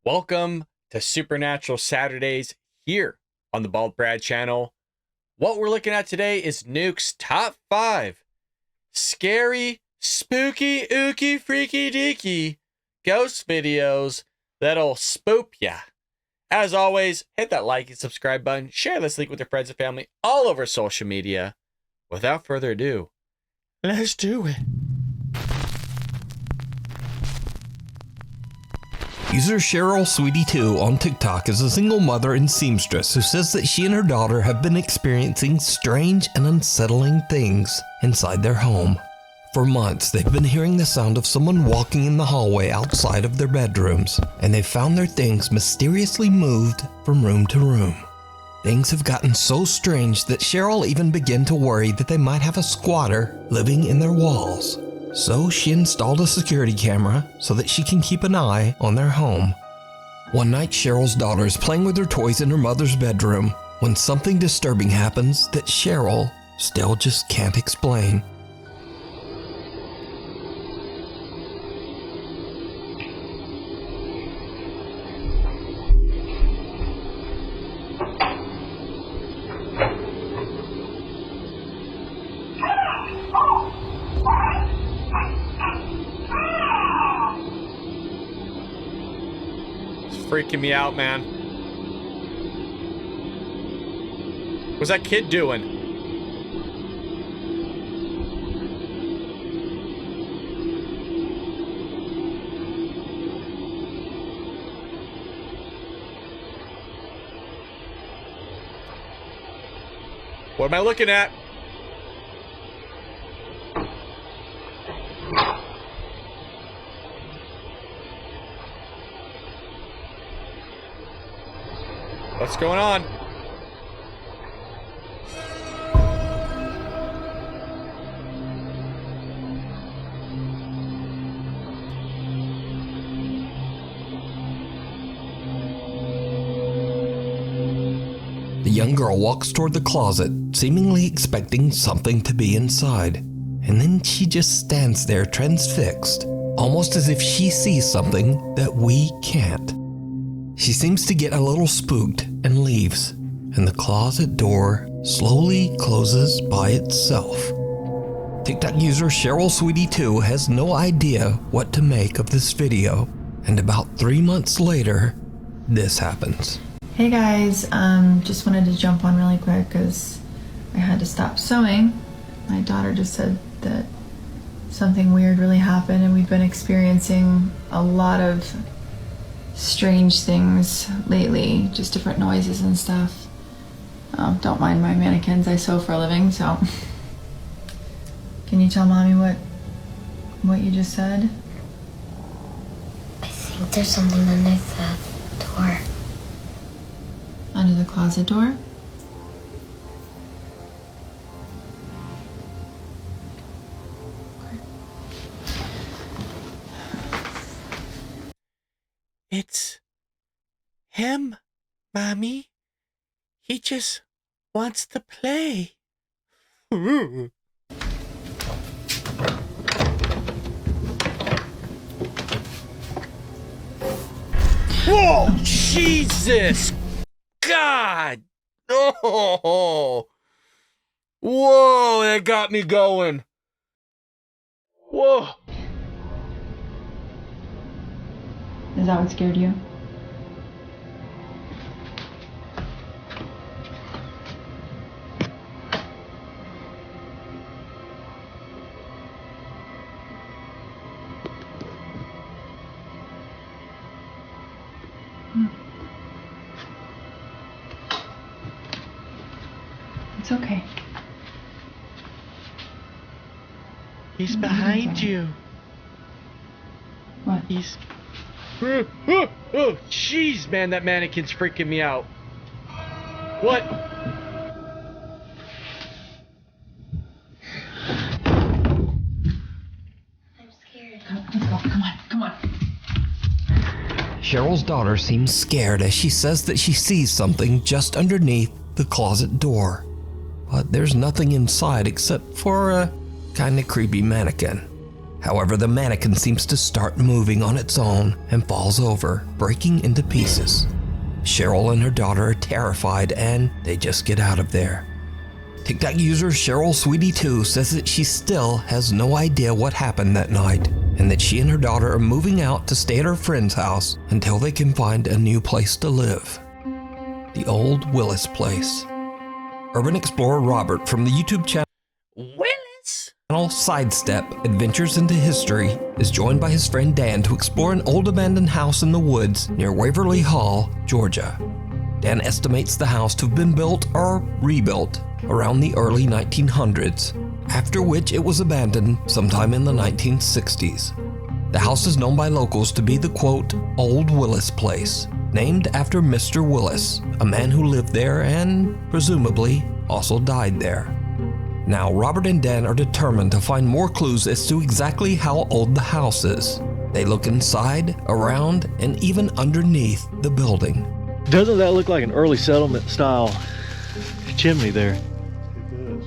Welcome to Supernatural Saturdays here on the Bald Brad channel. What we're looking at today is Nukes' top 5 scary, spooky, ooky, freaky, deaky ghost videos that'll spook ya. As always, hit that like and subscribe button, share this link with your friends and family all over social media. Without further ado, let's do it. User Cheryl Sweetie2 on TikTok is a single mother and seamstress who says that she and her daughter have been experiencing strange and unsettling things inside their home. For months, they've been hearing the sound of someone walking in the hallway outside of their bedrooms, and they've found their things mysteriously moved from room to room. Things have gotten so strange that Cheryl even began to worry that they might have a squatter living in their walls. So she installed a security camera so that she can keep an eye on their home. One night, Cheryl's daughter is playing with her toys in her mother's bedroom when something disturbing happens that Cheryl still just can't explain. Freaking me out, man. What's that kid doing? What am I looking at? What's going on? The young girl walks toward the closet, seemingly expecting something to be inside. And then she just stands there transfixed, almost as if she sees something that we can't. She seems to get a little spooked and leaves, and the closet door slowly closes by itself. TikTok user Cheryl Sweetie2 has no idea what to make of this video, and about 3 months later, this happens. Hey guys, just wanted to jump on really quick because I had to stop sewing. My daughter just said that something weird really happened, and we've been experiencing a lot of strange things lately, just different noises and stuff. Don't mind my mannequins, I sew for a living, so. Can you tell mommy what you just said? I think there's something underneath that door. Under the closet door? It's him, Mommy. He just wants to play. Whoa, Jesus! God! Oh! Whoa, that got me going. Whoa! Is that what scared you? It's okay. He's behind you. What? He's... Oh, jeez, man, that mannequin's freaking me out. What? I'm scared. Let's go. Come on. Cheryl's daughter seems scared as she says that she sees something just underneath the closet door. But there's nothing inside except for a kinda creepy mannequin. However, the mannequin seems to start moving on its own and falls over, breaking into pieces. Cheryl and her daughter are terrified and they just get out of there. TikTok user Cheryl Sweetie2 says that she still has no idea what happened that night and that she and her daughter are moving out to stay at her friend's house until they can find a new place to live. The Old Willis Place. Urban explorer Robert from the YouTube channel Sidestep Adventures into History is joined by his friend Dan to explore an old abandoned house in the woods near Waverly Hall, Georgia. Dan estimates the house to have been built or rebuilt around the early 1900s, after which it was abandoned sometime in the 1960s. The house is known by locals to be the quote, Old Willis Place, named after Mr. Willis, a man who lived there and, presumably, also died there. Now, Robert and Dan are determined to find more clues as to exactly how old the house is. They look inside, around, and even underneath the building. Doesn't that look like an early settlement style chimney there? It does.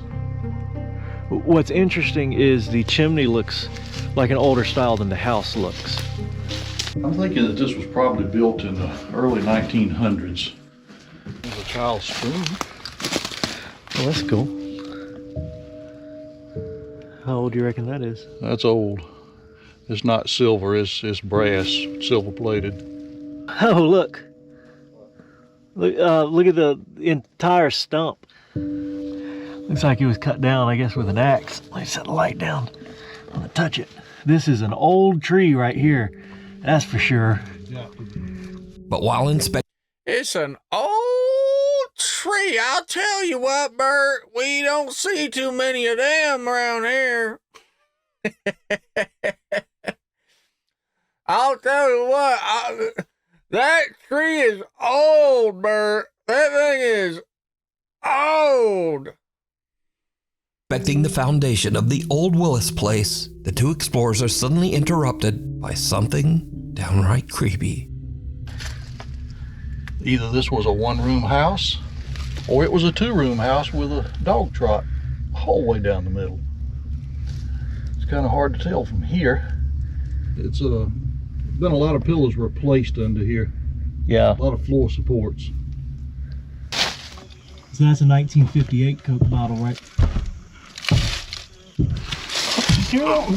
What's interesting is the chimney looks like an older style than the house looks. I'm thinking that this was probably built in the early 1900s. There's a child's spoon. Oh, that's cool. How old do you reckon that is? That's old. It's not silver, it's brass, silver plated. Oh, look. Look at the entire stump. Looks like it was cut down, I guess, with an axe. Let me set the light down. I'm gonna touch it. This is an old tree right here. That's for sure. Yeah. But while inspecting, It's an old tree. I'll tell you what, Bert, we don't see too many of them around here. I'll tell you what, that tree is old, Bert. That thing is old. inspecting the foundation of the Old Willis Place, the two explorers are suddenly interrupted by something downright creepy. Either this was a one-room house, or it was a two-room house with a dog trot all the way down the middle. It's kind of hard to tell from here. It's been a lot of pillows replaced under here. Yeah. A lot of floor supports. So that's a 1958 Coke bottle, right?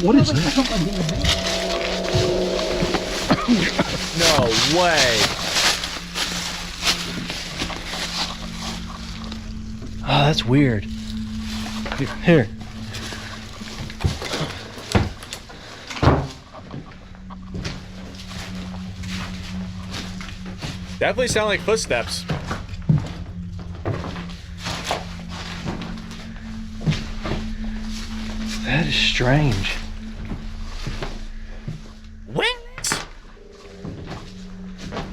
What is that? No way. Oh, that's weird. Here. Definitely sound like footsteps. That is strange. What?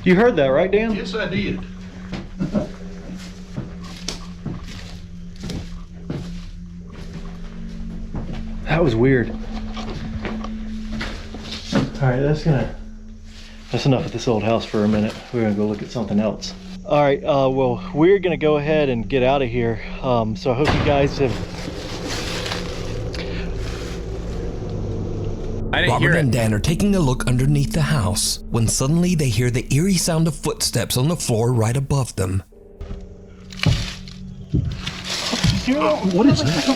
You heard that, right, Dan? Yes, I did. That was weird. All right, that's enough of this old house for a minute. We're gonna go look at something else. All right, well, we're gonna go ahead and get out of here. So I hope you guys have. I didn't Robert hear and it. Dan are taking a look underneath the house when suddenly they hear the eerie sound of footsteps on the floor right above them. What is that?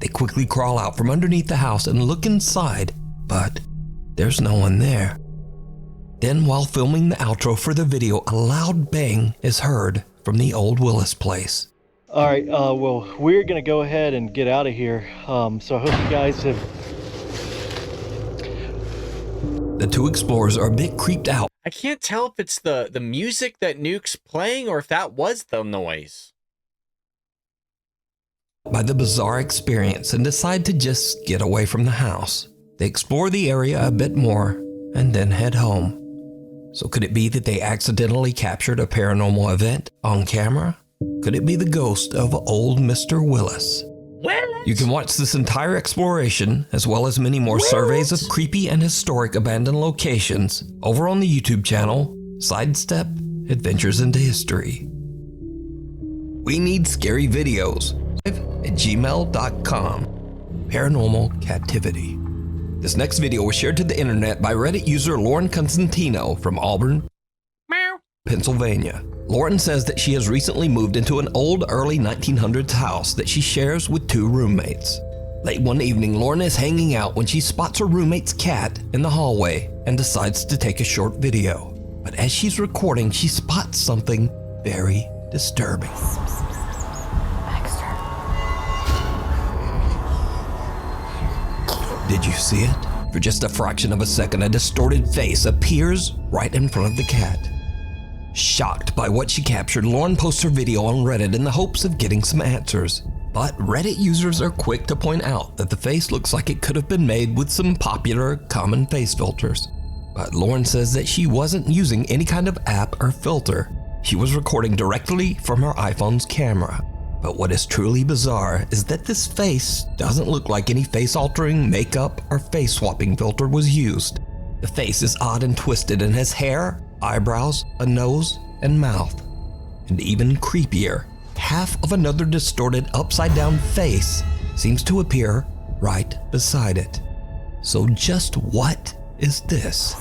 They quickly crawl out from underneath the house and look inside, but there's no one there. Then, while filming the outro for the video, a loud bang is heard from the Old Willis Place. All right, well, we're gonna go ahead and get out of here. So I hope you guys have. The two explorers are a bit creeped out I can't tell if it's the music that Nukes playing or if that was the noise. by the bizarre experience and decide to just get away from the house. They explore the area a bit more and then head home. So could it be that they accidentally captured a paranormal event on camera? Could it be the ghost of old Mr. Willis? You can watch this entire exploration, as well as many more surveys of creepy and historic abandoned locations, over on the YouTube channel, Sidestep Adventures into History. We need scary videos at gmail.com. Paranormal Captivity. This next video was shared to the internet by Reddit user Lauren Constantino from Auburn, Pennsylvania. Lauren says that she has recently moved into an old early 1900s house that she shares with 2 roommates. Late one evening, Lauren is hanging out when she spots her roommate's cat in the hallway and decides to take a short video. But as she's recording, she spots something very disturbing. Did you see it? For just a fraction of a second, a distorted face appears right in front of the cat. Shocked by what she captured, Lauren posts her video on Reddit in the hopes of getting some answers. But Reddit users are quick to point out that the face looks like it could have been made with some popular common face filters. But Lauren says that she wasn't using any kind of app or filter. She was recording directly from her iPhone's camera. But what is truly bizarre is that this face doesn't look like any face-altering makeup or face-swapping filter was used. The face is odd and twisted and has hair, eyebrows, a nose, and mouth. And even creepier, half of another distorted upside-down face seems to appear right beside it. So just what is this?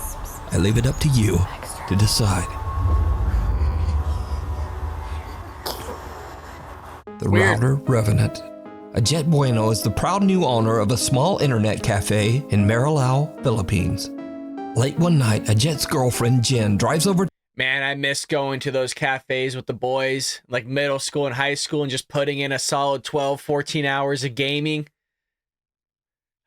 I leave it up to you to decide. The Router Revenant. Ajit Bueno is the proud new owner of a small internet cafe in Marilao, Philippines. Late one night, Ajit's girlfriend Jen drives over. Man, I miss going to those cafes with the boys, like middle school and high school, and just putting in a solid 12, 14 hours of gaming.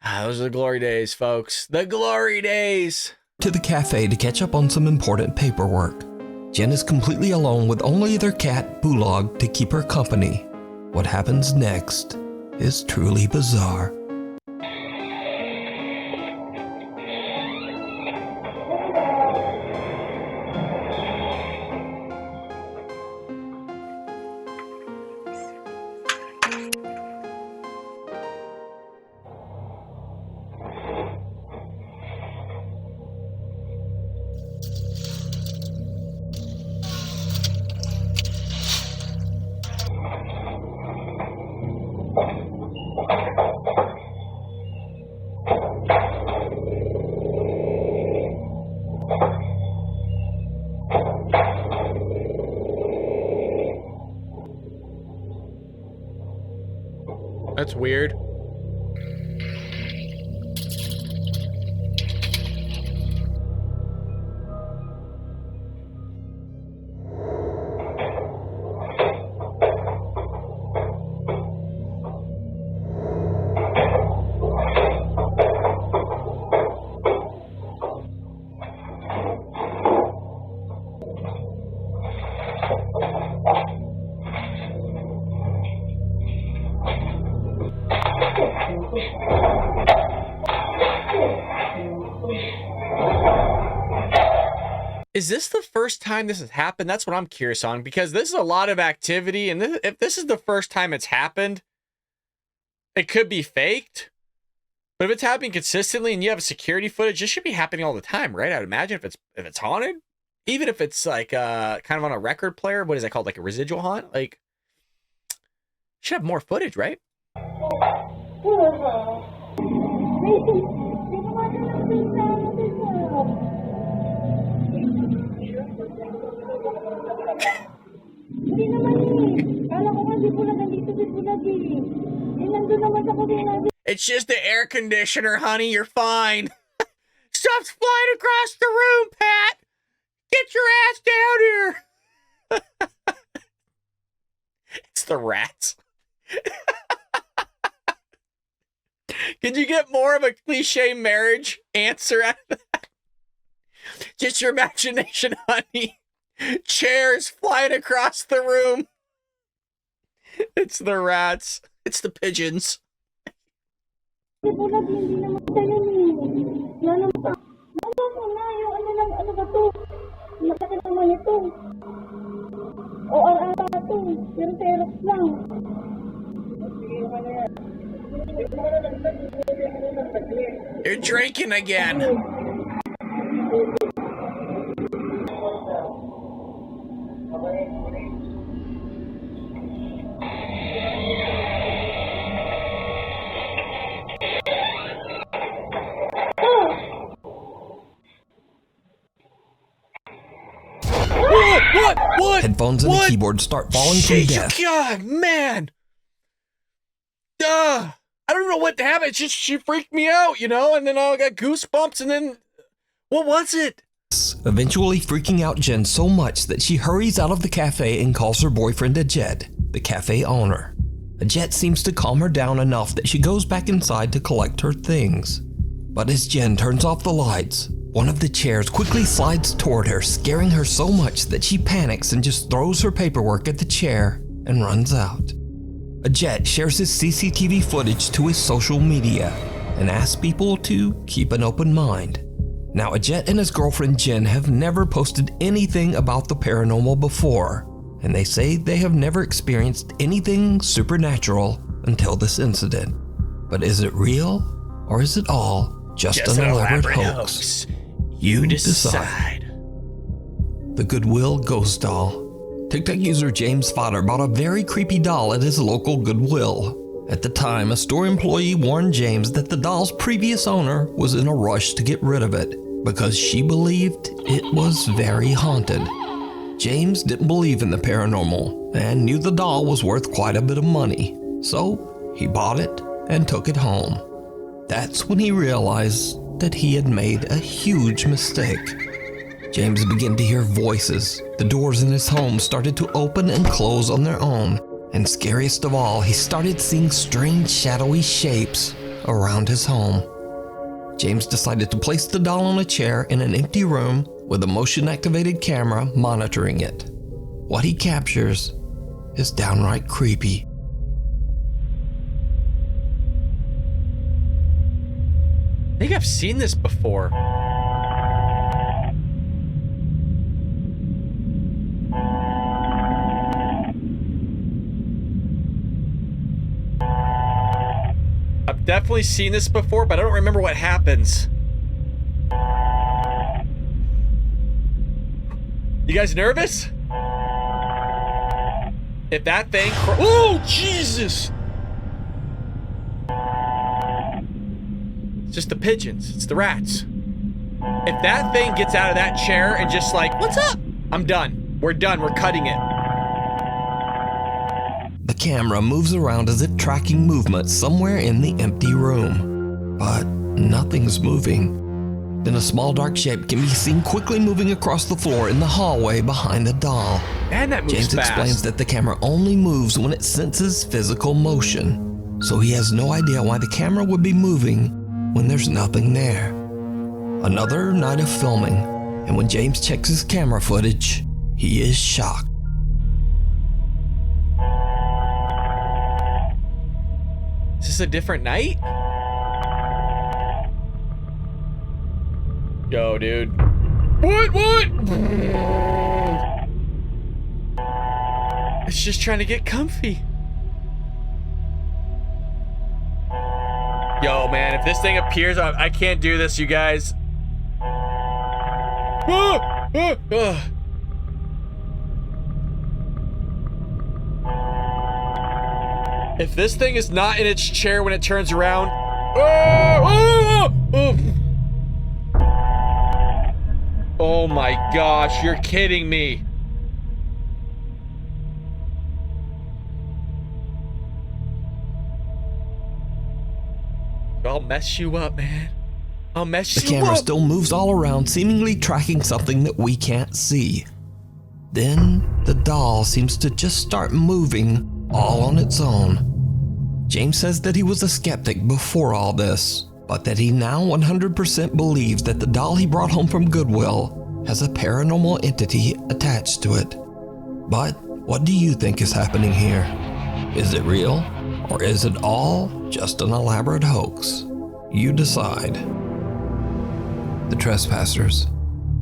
Those are the glory days, folks. The glory days. To the cafe to catch up on some important paperwork. Jen is completely alone with only their cat, Bulog, to keep her company. What happens next is truly bizarre. That's weird. Is this the first time this has happened? That's what I'm curious on, because this is a lot of activity, and if this is the first time it's happened, it could be faked. But if it's happening consistently and you have security footage, this should be happening all the time, right? I'd imagine if it's haunted, even if it's like kind of on a record player, what is that called? Like a residual haunt? Like, should have more footage, right? It's just the air conditioner, honey. You're fine. Stuff's flying across the room, Pat. Get your ass down here. It's the rats. Can you get more of a cliche marriage answer out of that? Just your imagination, honey. Chairs flying across the room. It's the rats. It's the pigeons. You're drinking again. What? Headphones and What? the keyboard start falling Shit, from death. God, man. I don't even know what happened. It's just she freaked me out, you know, and then I got goosebumps, and then what was it? Eventually freaking out Jen so much that she hurries out of the cafe and calls her boyfriend Ajed, the cafe owner. Ajed seems to calm her down enough that she goes back inside to collect her things. But as Jen turns off the lights, one of the chairs quickly slides toward her, scaring her so much that she panics and just throws her paperwork at the chair and runs out. Ajed shares his CCTV footage to his social media and asks people to keep an open mind. Now, Ajed and his girlfriend Jen have never posted anything about the paranormal before, and they say they have never experienced anything supernatural until this incident. But is it real, or is it all just an elaborate hoax? You decide. The Goodwill Ghost Doll. TikTok user James Fodder bought a very creepy doll at his local Goodwill. At the time, a store employee warned James that the doll's previous owner was in a rush to get rid of it because she believed it was very haunted. James didn't believe in the paranormal and knew the doll was worth quite a bit of money, so he bought it and took it home. That's when he realized that he had made a huge mistake. James began to hear voices. The doors in his home started to open and close on their own, and scariest of all, he started seeing strange shadowy shapes around his home. James decided to place the doll on a chair in an empty room with a motion-activated camera monitoring it. What he captures is downright creepy. I think I've seen this before. I've definitely seen this before, but I don't remember what happens. You guys nervous? If that thing... Oh, Jesus! It's just the pigeons. It's the rats. If that thing gets out of that chair and just like, what's up? I'm done. We're done. We're cutting it. The camera moves around as if tracking movement somewhere in the empty room, but nothing's moving. Then a small dark shape can be seen quickly moving across the floor in the hallway behind the doll. And that moves James fast. explains that the camera only moves when it senses physical motion, so he has no idea why the camera would be moving when there's nothing there. Another night of filming, and when James checks his camera footage, he is shocked. Is this a different night? Go, dude. What? It's just trying to get comfy. Yo, man, if this thing appears, I can't do this, you guys. If this thing is not in its chair when it turns around... Oh my gosh, you're kidding me. I'll mess you up, man. I'll mess you up. The camera still moves all around, seemingly tracking something that we can't see. Then the doll seems to just start moving all on its own. James says that he was a skeptic before all this, but that he now 100% believes that the doll he brought home from Goodwill has a paranormal entity attached to it. But what do you think is happening here? Is it real, or is it all just an elaborate hoax? You decide. The Trespassers.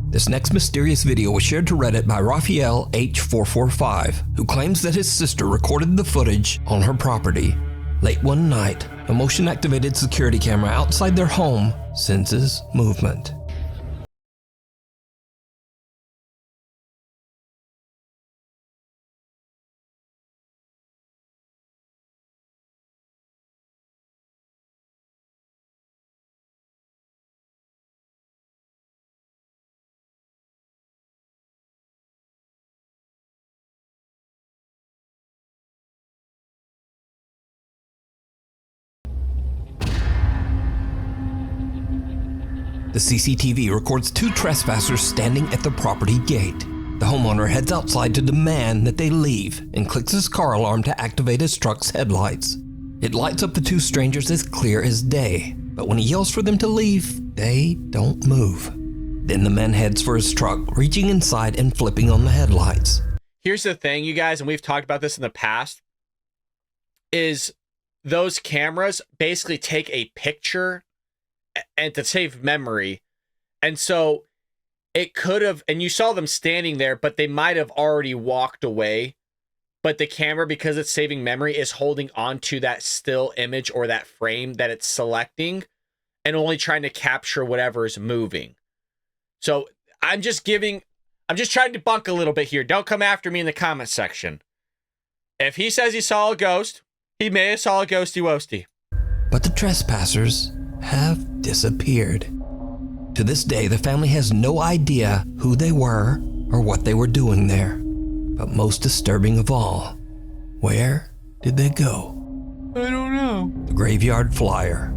This next mysterious video was shared to Reddit by Raphael H445, who claims that his sister recorded the footage on her property. Late one night, a motion-activated security camera outside their home senses movement. The CCTV records 2 trespassers standing at the property gate. The homeowner heads outside to demand that they leave and clicks his car alarm to activate his truck's headlights. It lights up the 2 strangers as clear as day, but when he yells for them to leave, they don't move. Then the man heads for his truck, reaching inside and flipping on the headlights. Here's the thing, you guys, and we've talked about this in the past, is those cameras basically take a picture and to save memory. And so it could have, and you saw them standing there, but they might have already walked away. But the camera, because it's saving memory, is holding on to that still image or that frame that it's selecting and only trying to capture whatever is moving. So I'm just trying to debunk a little bit here. Don't come after me in the comment section. If he says he saw a ghost, he may have saw a ghosty woasty. But the trespassers have disappeared. To this day, the family has no idea who they were or what they were doing there. But most disturbing of all, where did they go? I don't know. The Graveyard Flyer.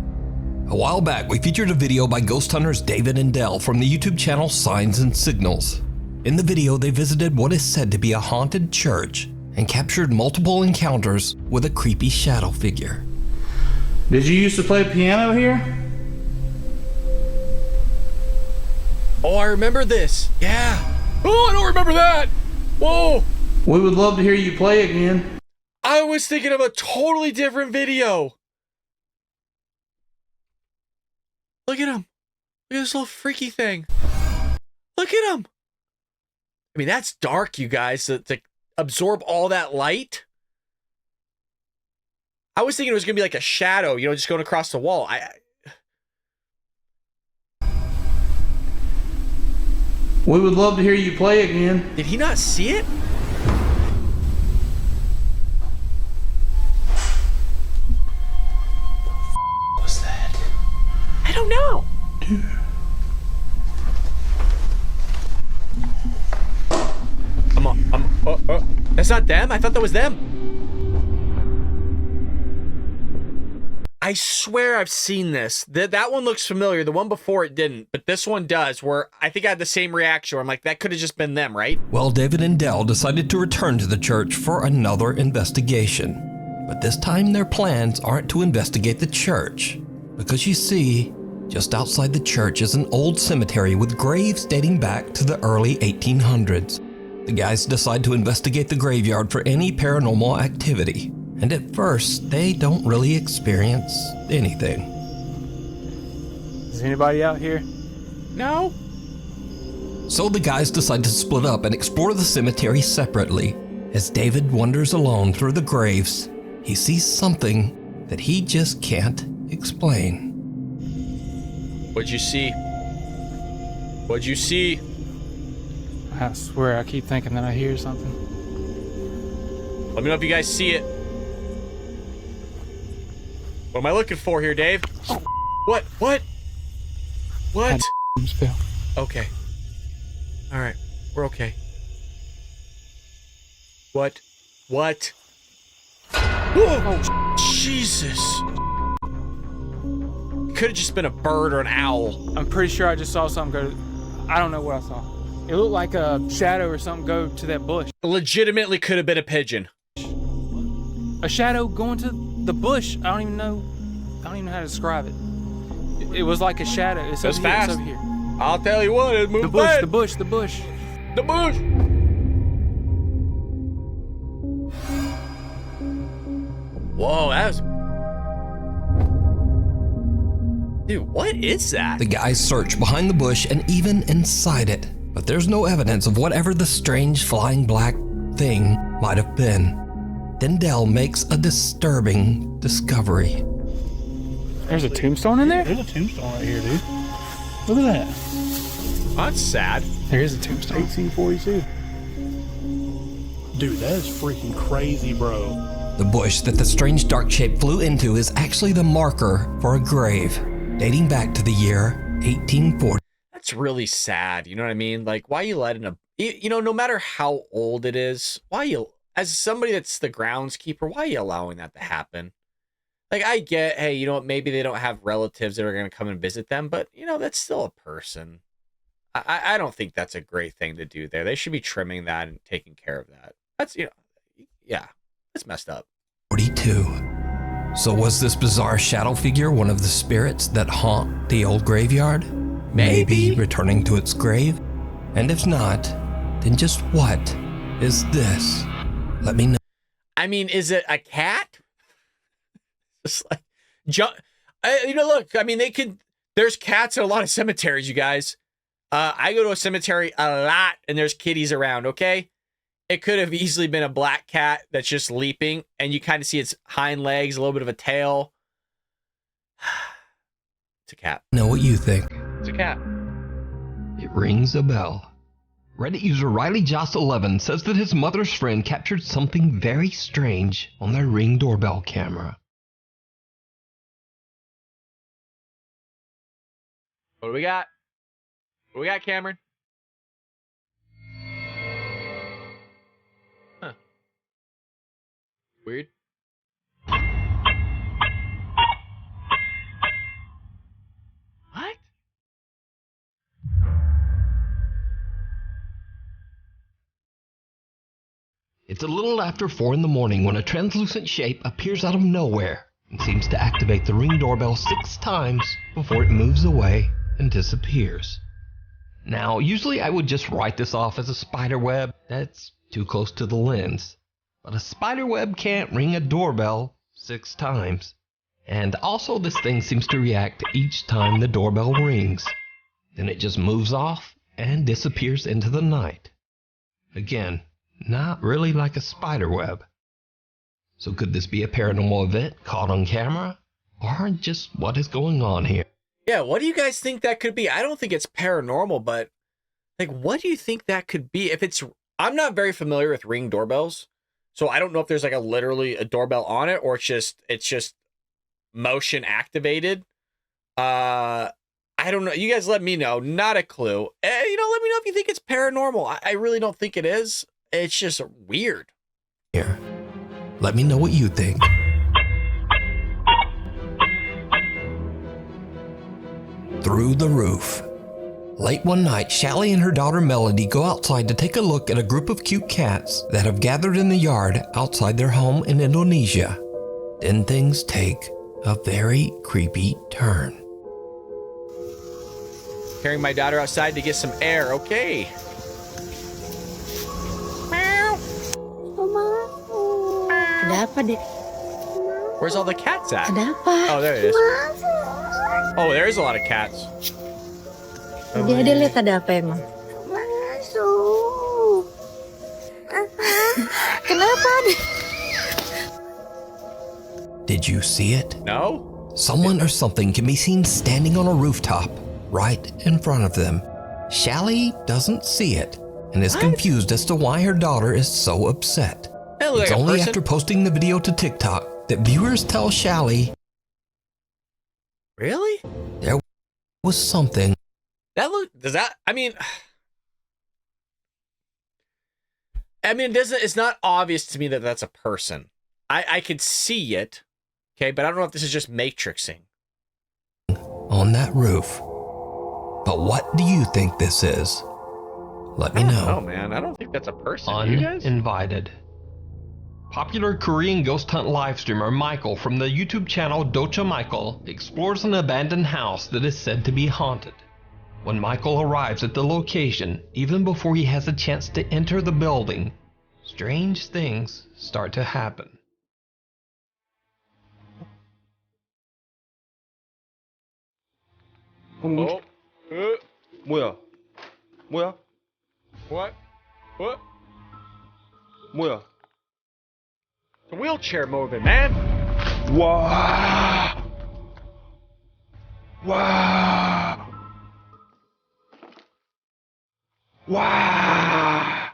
A while back, we featured a video by ghost hunters David and Dell from the YouTube channel Signs and Signals. In the video, they visited what is said to be a haunted church and captured multiple encounters with a creepy shadow figure. Did you used to play piano here? Oh, I remember this. Yeah. Oh, I don't remember that. Whoa. We would love to hear you play again. I was thinking of a totally different video. Look at him. Look at this little freaky thing. Look at him. I mean, that's dark, you guys, to absorb all that light. I was thinking it was going to be like a shadow, you know, just going across the wall. We would love to hear you play again. Did he not see it? What was that? I don't know. Dude. That's not them? I thought that was them. I swear I've seen this. That one looks familiar. The one before it didn't, but this one does, where I think I had the same reaction where I'm like, that could have just been them, right? Well, David and Dell decided to return to the church for another investigation. But this time their plans aren't to investigate the church, because you see, just outside the church is an old cemetery with graves dating back to the early 1800s. The guys decide to investigate the graveyard for any paranormal activity. And at first, they don't really experience anything. Is anybody out here? No. So the guys decide to split up and explore the cemetery separately. As David wanders alone through the graves, he sees something that he just can't explain. What'd you see? What'd you see? I swear I keep thinking that I hear something. Let me know if you guys see it. What am I looking for here, Dave? What? What? What? Spell. Okay. All right. We're okay. What? What? Whoa! Jesus! Could have just been a bird or an owl. I'm pretty sure I just saw something go. I don't know what I saw. It looked like a shadow or something go to that bush. Legitimately could have been a pigeon. A shadow going to the bush. I don't even know how to describe it. It was like a shadow. It's That's over here. fast. It's over here. I'll tell you what, it moved The bush. fast. The bush. The bush. The bush. Whoa, that was... Dude, what is that? The guys search behind the bush and even inside it, but there's no evidence of whatever the strange flying black thing might have been. Then Dell makes a disturbing discovery. There's a tombstone in there? There's a tombstone right here, dude. Look at that. That's sad. There is a tombstone. 1842. Dude, that is freaking crazy, bro. The bush that the strange dark shape flew into is actually the marker for a grave, dating back to the year 1840. That's really sad. You know what I mean? Like, why you letting a... You know, no matter how old it is, why you... As somebody that's the groundskeeper, why are you allowing that to happen? Like, I get, hey, you know what? Maybe they don't have relatives that are going to come and visit them, but, you know, that's still a person. I don't think that's a great thing to do there. They should be trimming that and taking care of that. That's, you know, yeah, it's messed up. 42. So was this bizarre shadow figure one of the spirits that haunt the old graveyard? Maybe returning to its grave? And if not, then just what is this? Let me know. I mean, is it a cat? Just like, you know, look, I mean, there's cats at a lot of cemeteries, you guys. I go to a cemetery a lot and there's kitties around, okay? It could have easily been a black cat that's just leaping and you kind of see its hind legs, a little bit of a tail. It's a cat. Know what you think? It's a cat. It rings a bell. Reddit user Riley Joss 11 says that his mother's friend captured something very strange on their Ring doorbell camera. What do we got? What we got, Cameron? Huh. Weird. What? It's a little after 4 in the morning when a translucent shape appears out of nowhere and seems to activate the Ring doorbell 6 times before it moves away and disappears. Now, usually I would just write this off as a spider web. That's too close to the lens. But a spider web can't ring a doorbell 6 times. And also this thing seems to react each time the doorbell rings. Then it just moves off and disappears into the night. Again, not really like a spider web. So could this be a paranormal event caught on camera? Or just what is going on here? Yeah, what do you guys think that could be? I don't think it's paranormal, but like, what do you think that could be? I'm not very familiar with Ring doorbells, so I don't know if there's like literally a doorbell on it or it's just motion activated. I don't know. You guys let me know. Not a clue. Let me know if you think it's paranormal. I really don't think it is. It's just weird. Here, let me know what you think. Through the roof. Late one night, Shallie and her daughter Melody go outside to take a look at a group of cute cats that have gathered in the yard outside their home in Indonesia. Then things take a very creepy turn. Carrying my daughter outside to get some air. Okay. Ada apa, Dek? Where's all the cats at? Ada apa? Oh, there it is. Oh, there's a lot of cats. Dia lihat ada apa emang? Kenapa, Dek? Did you see it? No? Someone or something can be seen standing on a rooftop right in front of them. Shallie doesn't see it and is confused as to why her daughter is so upset. It's only after posting the video to TikTok that viewers tell Shallie, really? There was something. It's not obvious to me that that's a person. I could see it, okay, but I don't know if this is just matrixing. On that roof. But what do you think this is? Let me know. Oh man, I don't think that's a person. You guys? UnInvited. Popular Korean ghost hunt live streamer Michael from the YouTube channel Docha Michael explores an abandoned house that is said to be haunted. When Michael arrives at the location, even before he has a chance to enter the building, strange things start to happen. Oh. 뭐야? 뭐야? What? What? 뭐야? The wheelchair moving, man. 와! 와! 와!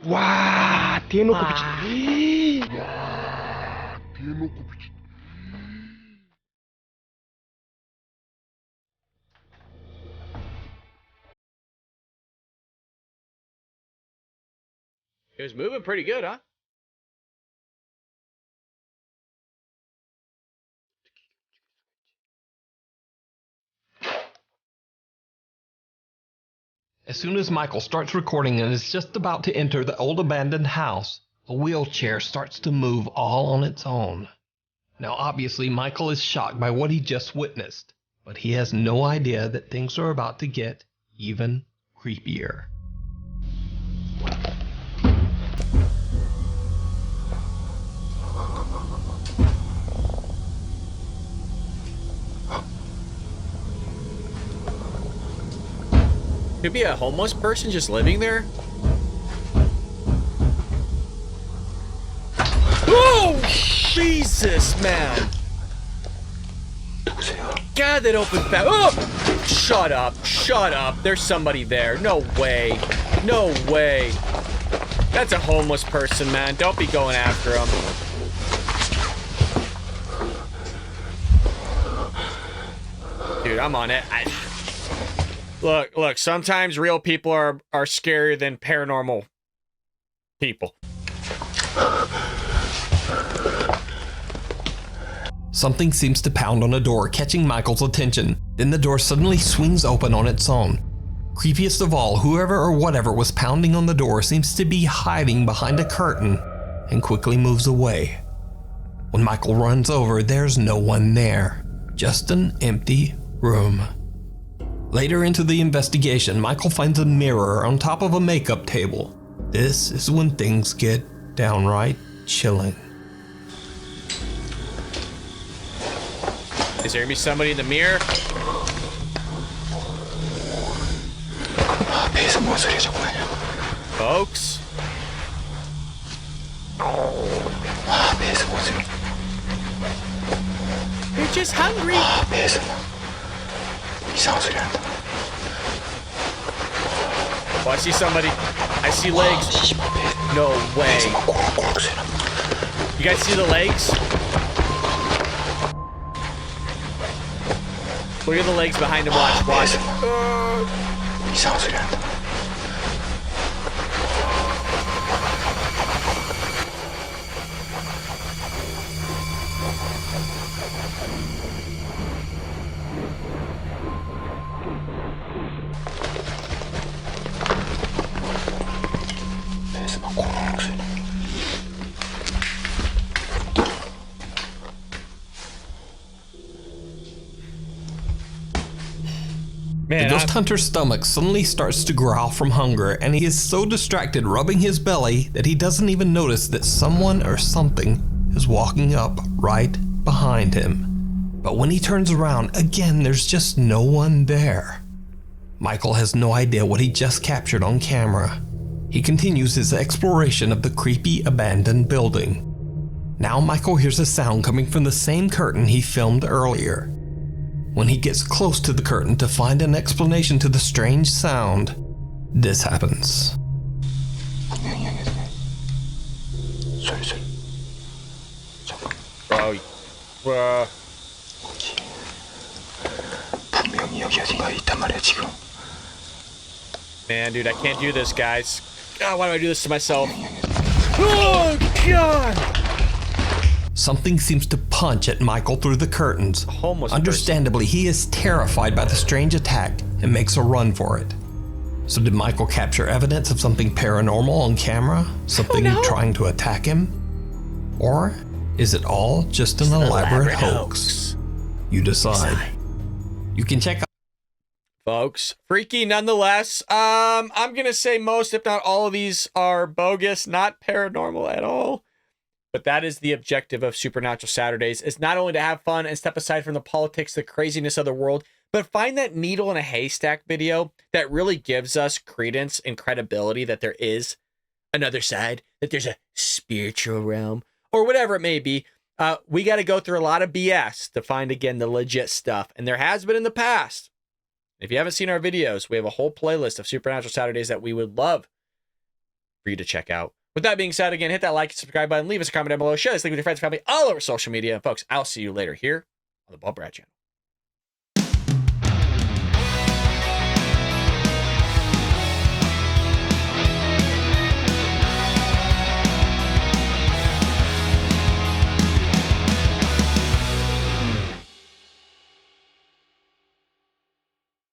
와! 뒤에 놓고 비치. 와! 뒤에 놓고 비치. It was moving pretty good, huh? As soon as Michael starts recording and is just about to enter the old abandoned house, a wheelchair starts to move all on its own. Now obviously Michael is shocked by what he just witnessed, but he has no idea that things are about to get even creepier. Could be a homeless person just living there. Oh, Jesus, man. God, that opened fast. Oh, shut up. Shut up. There's somebody there. No way. No way. That's a homeless person, man. Don't be going after him. Dude, I'm on it. Look, sometimes real people are scarier than paranormal people. Something seems to pound on a door, catching Michael's attention. Then the door suddenly swings open on its own. Creepiest of all, whoever or whatever was pounding on the door seems to be hiding behind a curtain and quickly moves away. When Michael runs over, there's no one there, just an empty room. Later into the investigation, Michael finds a mirror on top of a makeup table. This is when things get downright chilling. Is there gonna be somebody in the mirror? Folks? They're just hungry. Oh, I see somebody. I see legs. No way. You guys see the legs? Look at the legs behind him. Watch. The ghost hunter's stomach suddenly starts to growl from hunger, and he is so distracted rubbing his belly that he doesn't even notice that someone or something is walking up right behind him. But when he turns around, again, there's just no one there. Michael has no idea what he just captured on camera. He continues his exploration of the creepy abandoned building. Now Michael hears a sound coming from the same curtain he filmed earlier. When he gets close to the curtain to find an explanation to the strange sound, this happens. Bro. Man, dude, I can't do this, guys. God, why do I do this to myself? Oh, God! Something seems to punch at Michael through the curtains. Understandably, he is terrified by the strange attack and makes a run for it. So did Michael capture evidence of something paranormal on camera? Something trying to attack him? Or is it all just an elaborate hoax? You decide. You can check out folks. Freaky nonetheless. I'm gonna say most, if not all of these are bogus, not paranormal at all. But that is the objective of Supernatural Saturdays, is not only to have fun and step aside from the politics, the craziness of the world, but find that needle in a haystack video that really gives us credence and credibility that there is another side, that there's a spiritual realm, or whatever it may be. We got to go through a lot of BS to find, again, the legit stuff. And there has been in the past. If you haven't seen our videos, we have a whole playlist of Supernatural Saturdays that we would love for you to check out. With that being said, again, hit that like and subscribe button, leave us a comment down below, share this link with your friends and family all over social media. And folks, I'll see you later here on the Bald Brad channel.